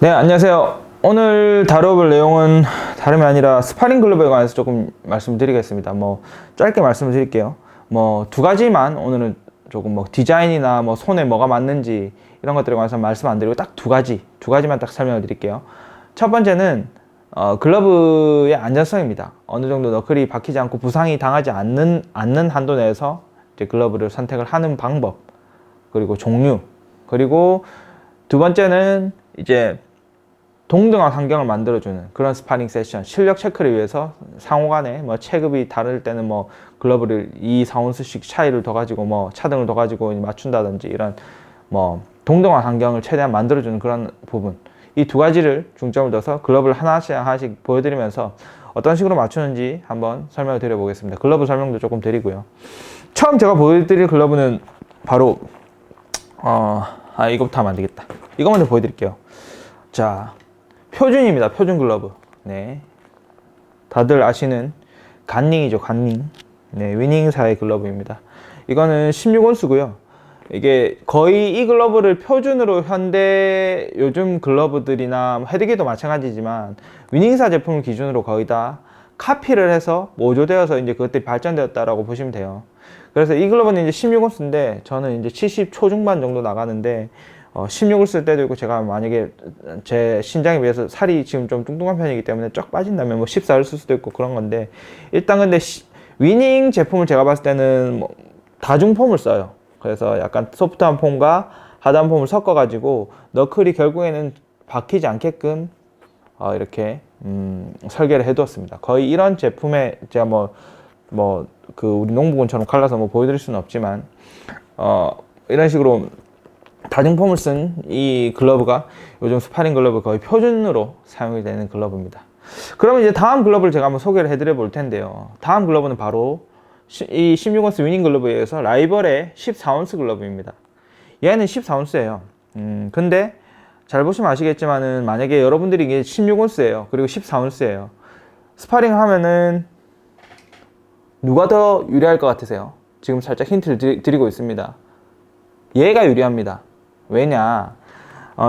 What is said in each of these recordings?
네, 안녕하세요. 오늘 다뤄볼 내용은 다름이 아니라 스파링 글러브에 관해서 조금 말씀드리겠습니다. 짧게 말씀을 드릴게요. 두 가지만 오늘은 조금 디자인이나 손에 뭐가 맞는지 이런 것들에 관해서 말씀 안 드리고 딱 두 가지만 딱 설명을 드릴게요. 첫 번째는 글러브의 안전성입니다. 어느 정도 너클이 박히지 않고 부상이 당하지 않는 한도 내에서 이제 글러브를 선택을 하는 방법, 그리고 종류, 그리고 두 번째는 이제 동등한 환경을 만들어주는 그런 스파링 세션, 실력 체크를 위해서 상호간에 체급이 다를 때는 글러브를 2, 4온스씩 차이를 더 가지고 차등을 더 가지고 맞춘다든지 이런 동등한 환경을 최대한 만들어주는 그런 부분, 이 두 가지를 중점을 둬서 글러브를 하나씩 보여드리면서 어떤 식으로 맞추는지 한번 설명을 드려보겠습니다. 글러브 설명도 조금 드리고요. 처음 제가 보여드릴 글러브는 바로 이거부터 하면 안 되겠다. 이거 먼저 보여드릴게요. 자, 표준입니다. 표준 글러브. 네. 다들 아시는 간닝이죠. 간닝. 네, 위닝사의 글러브입니다. 이거는 16온스고요. 이게 거의 이 글러브를 표준으로 현대 요즘 글러브들이나 헤드기도 마찬가지지만 위닝사 제품을 기준으로 거의 다 카피를 해서 모조되어서 이제 그것들이 발전되었다라고 보시면 돼요. 그래서 이 글러브는 이제 16온스인데 저는 이제 70 초중반 정도 나가는데 16을 쓸 때도 있고, 제가 만약에 제 신장에 비해서 살이 지금 좀 뚱뚱한 편이기 때문에 쫙 빠진다면 14를 쓸 수도 있고 그런 건데, 일단 근데 위닝 제품을 제가 봤을 때는 다중폼을 써요. 그래서 약간 소프트한 폼과 하드한 폼을 섞어 가지고 너클이 결국에는 박히지 않게끔 이렇게 설계를 해 두었습니다. 거의 이런 제품에 제가 우리 농부군처럼 갈라서 보여드릴 수는 없지만 이런 식으로 다중폼을 쓴 이 글러브가 요즘 스파링 글러브 거의 표준으로 사용이 되는 글러브입니다. 그러면 이제 다음 글러브를 제가 한번 소개를 해드려 볼 텐데요. 다음 글러브는 바로 이 16온스 위닝 글러브에 의해서 라이벌의 14온스 글러브입니다. 얘는 14온스예요. 근데 잘 보시면 아시겠지만은 만약에 여러분들이 이게 16온스예요. 그리고 14온스예요. 스파링 하면은 누가 더 유리할 것 같으세요? 지금 살짝 힌트를 드리고 있습니다. 얘가 유리합니다. 왜냐?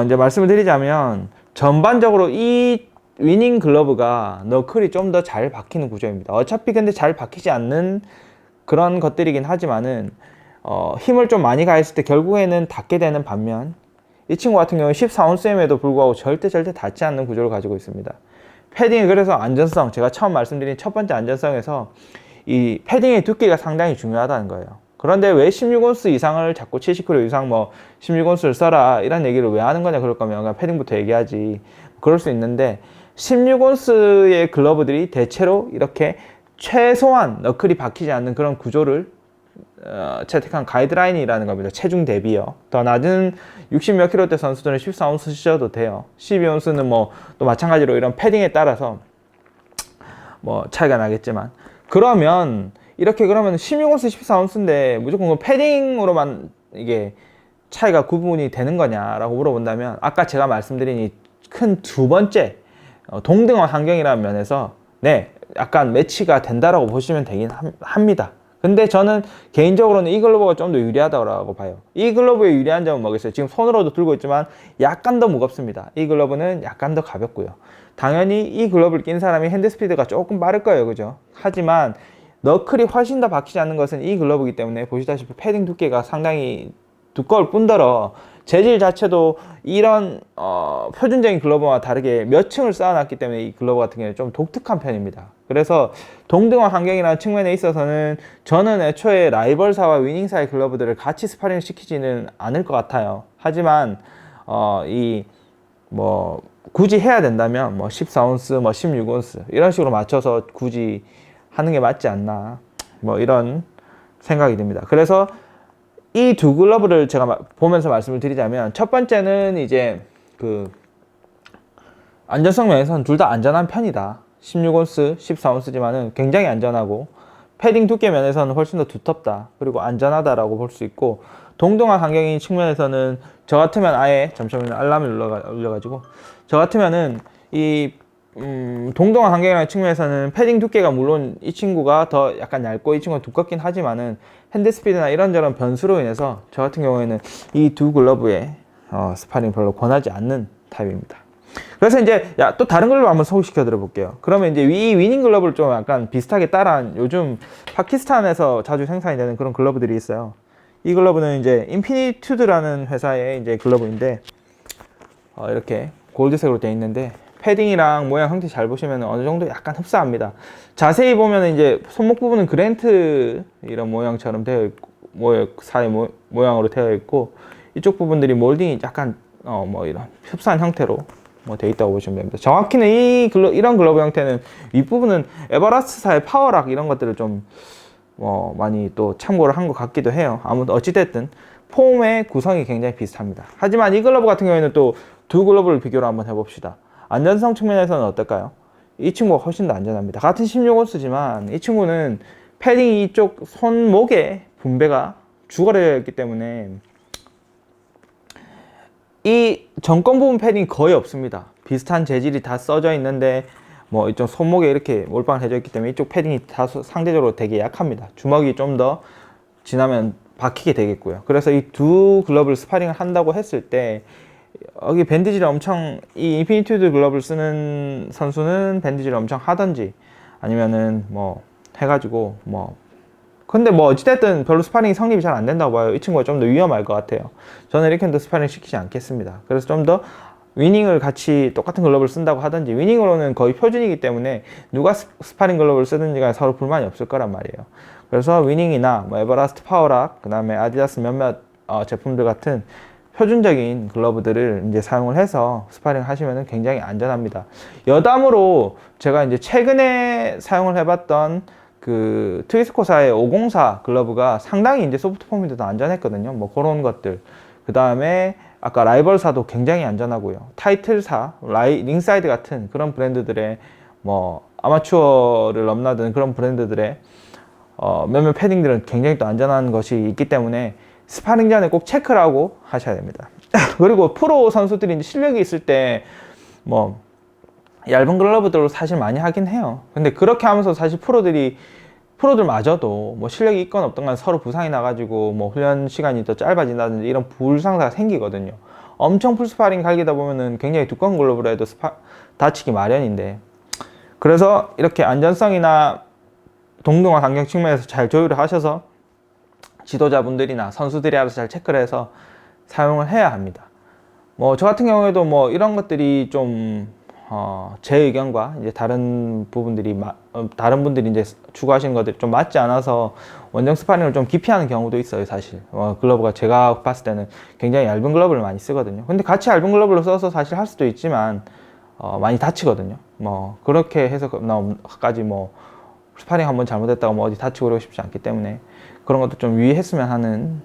이제 말씀을 드리자면 전반적으로 이 위닝 글러브가 너클이 좀 더 잘 박히는 구조입니다. 어차피 근데 잘 박히지 않는 그런 것들이긴 하지만은 힘을 좀 많이 가했을 때 결국에는 닿게 되는 반면, 이 친구 같은 경우는 14온스임에도 불구하고 절대 닿지 않는 구조를 가지고 있습니다. 패딩이 그래서 안전성, 제가 처음 말씀드린 첫 번째 안전성에서 이 패딩의 두께가 상당히 중요하다는 거예요. 그런데 왜 16온스 이상을 자꾸 70kg 이상 16온스를 써라 이런 얘기를 왜 하는 거냐 그럴 거면 그냥 패딩부터 얘기하지. 그럴 수 있는데 16온스의 글러브들이 대체로 이렇게 최소한 너클이 박히지 않는 그런 구조를 채택한 가이드라인이라는 겁니다. 체중 대비요. 더 낮은 60 몇 킬로대 선수들은 14온스 쓰셔도 돼요. 12온스는 또 마찬가지로 이런 패딩에 따라서 차이가 나겠지만, 그러면 16온스 14온스인데 무조건 패딩으로만 이게 차이가 구분이 되는 거냐라고 물어본다면, 아까 제가 말씀드린 이 큰 두 번째 동등한 환경이라는 면에서 네, 약간 매치가 된다라고 보시면 되긴 합니다. 근데 저는 개인적으로는 이 글러브가 좀 더 유리하다고 봐요. 이 글러브의 유리한 점은 뭐겠어요? 지금 손으로도 들고 있지만 약간 더 무겁습니다. 이 글러브는 약간 더 가볍고요. 당연히 이 글러브를 낀 사람이 핸드 스피드가 조금 빠를 거예요. 그죠? 하지만 너클이 훨씬 더 박히지 않는 것은 이 글러브이기 때문에 보시다시피 패딩 두께가 상당히 두꺼울 뿐더러 재질 자체도 이런 표준적인 글러브와 다르게 몇 층을 쌓아놨기 때문에 이 글러브 같은 경우는 좀 독특한 편입니다. 그래서 동등한 환경이라는 측면에 있어서는 저는 애초에 라이벌사와 위닝사의 글러브들을 같이 스파링을 시키지는 않을 것 같아요. 하지만 굳이 해야 된다면 14온스, 16온스 이런 식으로 맞춰서 굳이 하는 게 맞지 않나 이런 생각이 듭니다. 그래서 이 두 글러브를 제가 보면서 말씀을 드리자면, 첫 번째는 이제 안전성 면에서는 둘 다 안전한 편이다. 16온스, 14온스지만은 굉장히 안전하고 패딩 두께 면에서는 훨씬 더 두텁다. 그리고 안전하다라고 볼 수 있고, 동등한 환경인 측면에서는 저 같으면 아예 잠시만요, 알람을 울려가지고 저 같으면은 이 동등한 환경이라는 측면에서는 패딩 두께가 물론 이 친구가 더 약간 얇고 이 친구가 두껍긴 하지만은 핸드 스피드나 이런저런 변수로 인해서 저 같은 경우에는 이 두 글러브의 스파링 별로 권하지 않는 타입입니다. 그래서 이제 또 다른 글러브 한번 소개시켜 드려 볼게요. 그러면 이제 이 위닝 글러브를 좀 약간 비슷하게 따라한 요즘 파키스탄에서 자주 생산이 되는 그런 글러브들이 있어요. 이 글러브는 이제 인피니튜드라는 회사의 이제 글러브인데 이렇게 골드색으로 되어 있는데 패딩이랑 모양 형태 잘 보시면 어느 정도 약간 흡사합니다. 자세히 보면 이제 손목 부분은 그랜트 이런 모양처럼 되어 있고 모양으로 되어 있고 이쪽 부분들이 몰딩이 약간 뭐 이런 흡사한 형태로 뭐 되어 있다고 보시면 됩니다. 정확히는 이런 글러브 형태는 윗부분은 에버라스트사의 파워락 이런 것들을 좀 많이 또 참고를 한 것 같기도 해요. 아무튼 어찌됐든 폼의 구성이 굉장히 비슷합니다. 하지만 이 글러브 같은 경우에는 또 두 글러브를 비교를 한번 해봅시다. 안전성 측면에서는 어떨까요? 이 친구가 훨씬 더 안전합니다. 같은 16온스지만 이 친구는 패딩 이쪽 손목에 분배가 주거되어 있기 때문에 이 정권 부분 패딩이 거의 없습니다. 비슷한 재질이 다 써져 있는데 뭐 이쪽 손목에 이렇게 몰빵을 해져 있기 때문에 이쪽 패딩이 다소 상대적으로 되게 약합니다. 주먹이 좀 더 지나면 박히게 되겠고요. 그래서 이 두 글러브를 스파링을 한다고 했을 때 여기 밴드질을 엄청 이 인피니튜드 글러브를 쓰는 선수는 밴드질을 엄청 하던지 아니면은 뭐 해가지고 근데 뭐 어찌됐든 별로 스파링이 성립이 잘 안 된다고 봐요. 이 친구가 좀 더 위험할 것 같아요. 저는 이렇게는 스파링 시키지 않겠습니다. 그래서 좀 더 위닝을 같이 똑같은 글러브를 쓴다고 하든지 위닝으로는 거의 표준이기 때문에 누가 스파링 글러브를 쓰든지가 서로 불만이 없을 거란 말이에요. 그래서 위닝이나 뭐 에버라스트 파워락 그 다음에 아디다스 몇몇 제품들 같은 표준적인 글러브들을 이제 사용을 해서 스파링 하시면 굉장히 안전합니다. 여담으로 제가 이제 최근에 사용을 해봤던 그 트위스코사의 504 글러브가 상당히 이제 소프트 폼인데 도 안전했거든요. 뭐 그런 것들. 그 다음에 아까 라이벌사도 굉장히 안전하고요. 타이틀사, 링사이드 같은 그런 브랜드들의 뭐 아마추어를 넘나드는 그런 브랜드들의 몇몇 패딩들은 굉장히 또 안전한 것이 있기 때문에 스파링 전에 꼭 체크를 하고 하셔야 됩니다. 그리고 프로 선수들이 이제 실력이 있을 때 뭐 얇은 글러브들로 사실 많이 하긴 해요. 근데 그렇게 하면서 사실 프로들마저도 뭐 실력이 있건 없던 간 서로 부상이 나가지고 뭐 훈련 시간이 더 짧아진다든지 이런 불상사가 생기거든요. 엄청 풀스파링 갈기다 보면은 굉장히 두꺼운 글러브로 해도 다치기 마련인데 그래서 이렇게 안전성이나 동등화 간격 측면에서 잘 조율을 하셔서 지도자분들이나 선수들이 알아서 잘 체크를 해서 사용을 해야 합니다. 뭐 저 같은 경우에도 뭐 이런 것들이 좀 제 의견과 이제 다른 분들이 이제 추구하시는 것들이 좀 맞지 않아서 원정 스파링을 좀 기피하는 경우도 있어요, 사실. 글러브가 제가 봤을 때는 굉장히 얇은 글러브를 많이 쓰거든요. 근데 같이 얇은 글러브를 써서 사실 할 수도 있지만 많이 다치거든요. 뭐 그렇게 해서까지 뭐 스파링 한번 잘못했다고 뭐 어디 다치고 그러고 싶지 않기 때문에 그런 것도 좀 유의했으면 하는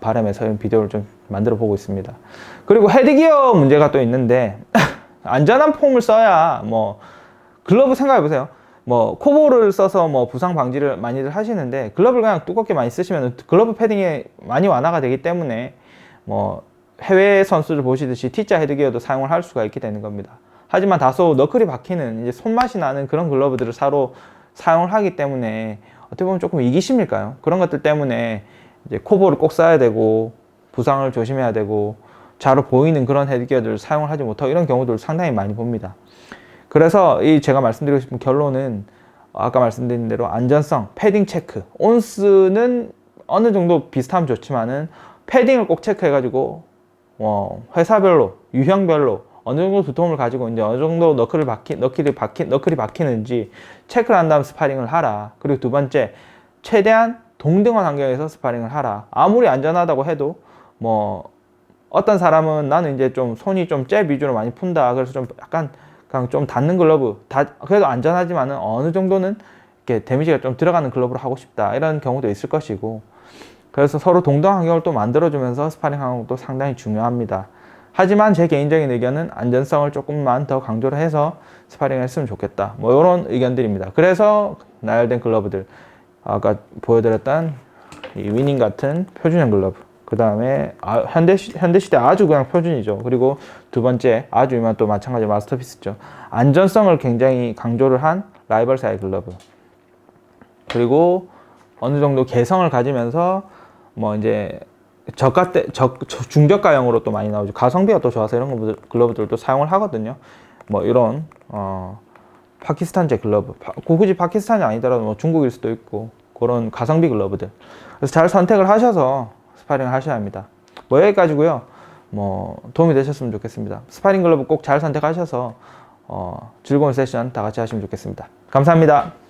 바람에서 이런 비디오를 좀 만들어 보고 있습니다. 그리고 헤드기어 문제가 또 있는데 안전한 폼을 써야 뭐 글러브 생각해 보세요. 뭐 코볼을 써서 뭐 부상 방지를 많이들 하시는데 글러브를 그냥 두껍게 많이 쓰시면 글러브 패딩이 많이 완화가 되기 때문에 뭐 해외 선수들 보시듯이 T자 헤드기어도 사용을 할 수가 있게 되는 겁니다. 하지만 다소 너클이 박히는 이제 손맛이 나는 그런 글러브들을 사용을 하기 때문에 어떻게 보면 조금 이기심일까요? 그런 것들 때문에 이제 코볼을 꼭 써야 되고 부상을 조심해야 되고 잘 보이는 그런 헤드기어들을 사용을 하지 못하고 이런 경우들을 상당히 많이 봅니다. 그래서 제가 말씀드리고 싶은 결론은 아까 말씀드린 대로 안전성, 패딩 체크, 온스는 어느 정도 비슷하면 좋지만은 패딩을 꼭 체크해가지고 회사별로, 유형별로 어느 정도 두툼을 가지고 이제 어느 정도 너클이 박히는지 체크를 한 다음 스파링을 하라. 그리고 두 번째, 최대한 동등한 환경에서 스파링을 하라. 아무리 안전하다고 해도 뭐 어떤 사람은 나는 이제 좀 손이 좀 잽 위주로 많이 푼다. 그래서 좀 약간 그냥 좀 닿는 글러브, 그래도 안전하지만은 어느 정도는 이렇게 데미지가 좀 들어가는 글러브로 하고 싶다. 이런 경우도 있을 것이고. 그래서 서로 동등한 환경을 또 만들어주면서 스파링 하는 것도 상당히 중요합니다. 하지만 제 개인적인 의견은 안전성을 조금만 더 강조를 해서 스파링을 했으면 좋겠다. 뭐 이런 의견들입니다. 그래서 나열된 글러브들, 아까 보여드렸던 이 위닝 같은 표준형 글러브, 그 다음에 현대시대 아주 그냥 표준이죠. 그리고 두 번째 아주 유명한 또 마찬가지 마스터피스죠. 안전성을 굉장히 강조를 한 라이벌사의 글러브, 그리고 어느 정도 개성을 가지면서 뭐 이제 중저가형으로 또 많이 나오죠. 가성비가 또 좋아서 이런 글러브들도 사용을 하거든요. 뭐 이런 파키스탄제 글러브, 굳이 파키스탄이 아니더라도 뭐 중국일 수도 있고 그런 가성비 글러브들. 그래서 잘 선택을 하셔서 스파링을 하셔야 합니다. 뭐 여기까지고요. 뭐 도움이 되셨으면 좋겠습니다. 스파링 글러브 꼭 잘 선택하셔서 즐거운 세션 다 같이 하시면 좋겠습니다. 감사합니다.